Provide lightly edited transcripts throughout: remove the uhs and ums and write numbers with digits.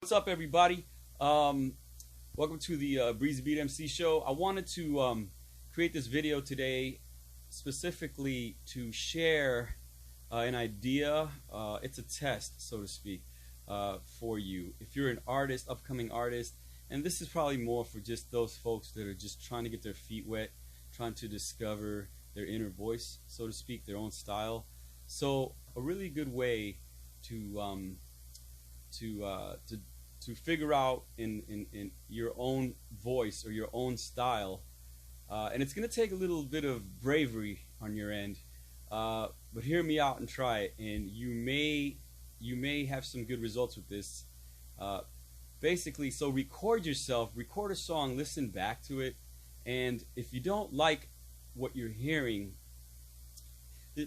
What's up, everybody? Welcome to the Breezy Beat MC show. I wanted to create this video today specifically to share an idea. It's a test, so to speak, for you. If you're an artist, upcoming artist, and this is probably more for just those folks that are just trying to get their feet wet, trying to discover their inner voice, so to speak, their own style. So a really good way to figure out in your own voice or your own style, and it's going to take a little bit of bravery on your end, but hear me out and try it, and you may have some good results with this. Basically, so record yourself, record a song, listen back to it, and if you don't like what you're hearing,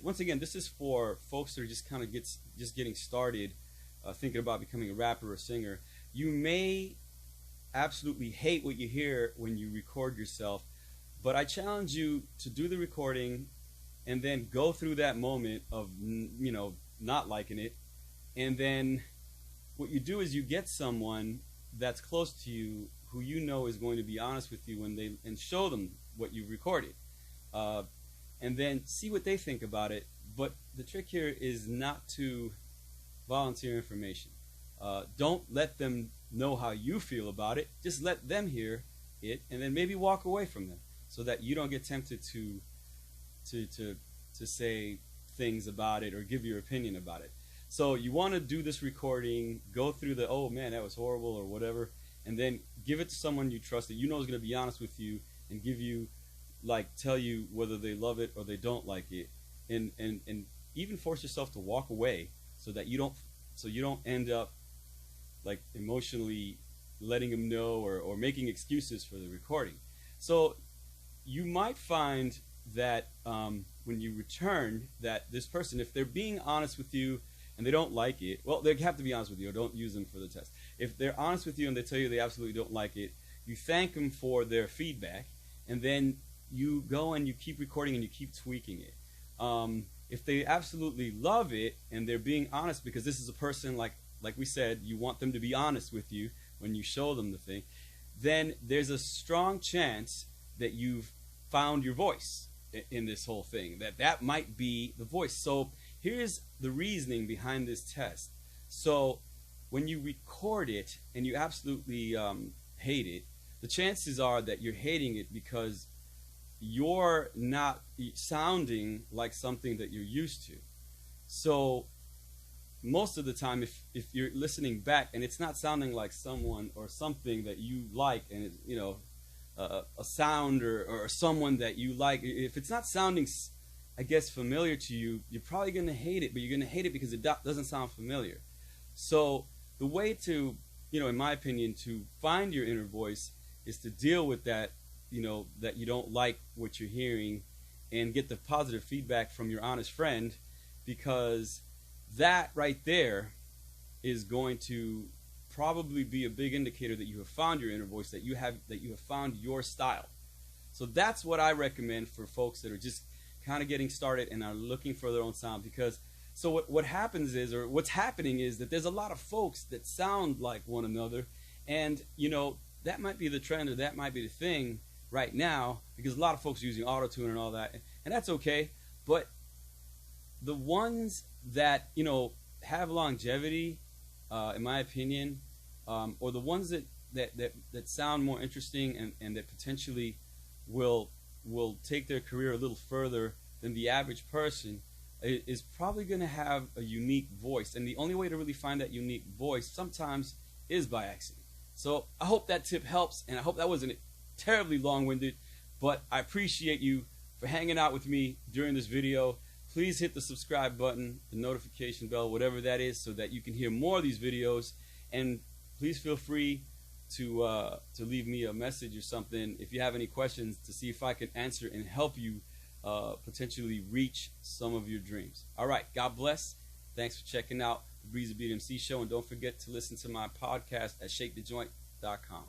once again, this is for folks that are just kind of just getting started, thinking about becoming a rapper or singer. You may absolutely hate what you hear when you record yourself, but I challenge you to do the recording and then go through that moment of, not liking it, and then what you do is you get someone that's close to you who you know is going to be honest with you and show them what you've recorded, and then see what they think about it. But the trick here is not to volunteer information. Don't let them know how you feel about it. Just let them hear it, and then maybe walk away from them, so that you don't get tempted to say things about it or give your opinion about it. So you want to do this recording, go through the, oh man, that was horrible or whatever, and then give it to someone you trust that you know is going to be honest with you and give you, tell you whether they love it or they don't like it, and even force yourself to walk away so that you don't end up emotionally letting them know or making excuses for the recording. So you might find that when you return, that this person, if they're being honest with you and they don't like it, well, they have to be honest with you, or don't use them for the test. If they're honest with you and they tell you they absolutely don't like it, you thank them for their feedback, and then you go and you keep recording and you keep tweaking it. If they absolutely love it and they're being honest, because this is a person, like we said, you want them to be honest with you when you show them the thing, then there's a strong chance that you've found your voice in this whole thing, that might be the voice. So here's the reasoning behind this test. So when you record it and you absolutely hate it, the chances are that you're hating it because you're not sounding like something that you're used to. So most of the time, if you're listening back and it's not sounding like someone or something that you like, and it's, a sound or someone that you like, if it's not sounding, I guess, familiar to you, you're probably going to hate it, but you're going to hate it because it doesn't sound familiar. So the way to, in my opinion, to find your inner voice is to deal with that, that you don't like what you're hearing, and get the positive feedback from your honest friend, because that right there is going to probably be a big indicator that you have found your inner voice, that you have found your style. So that's what I recommend for folks that are just kind of getting started and are looking for their own sound. Because so what happens is, or what's happening is, that there's a lot of folks that sound like one another, and that might be the trend, or that might be the thing right now, because a lot of folks are using auto-tune and all that, and that's okay. But the ones that have longevity, in my opinion, or the ones that sound more interesting and that potentially will take their career a little further than the average person, is probably going to have a unique voice. And the only way to really find that unique voice sometimes is by accident. So I hope that tip helps, and I hope that wasn't terribly long-winded, but I appreciate you for hanging out with me during this video. Please hit the subscribe button, the notification bell, whatever that is, so that you can hear more of these videos. And please feel free to leave me a message or something if you have any questions, to see if I can answer and help you potentially reach some of your dreams. All right, God bless. Thanks for checking out the Breezy Beat MC show, and don't forget to listen to my podcast at shakethejoint.com.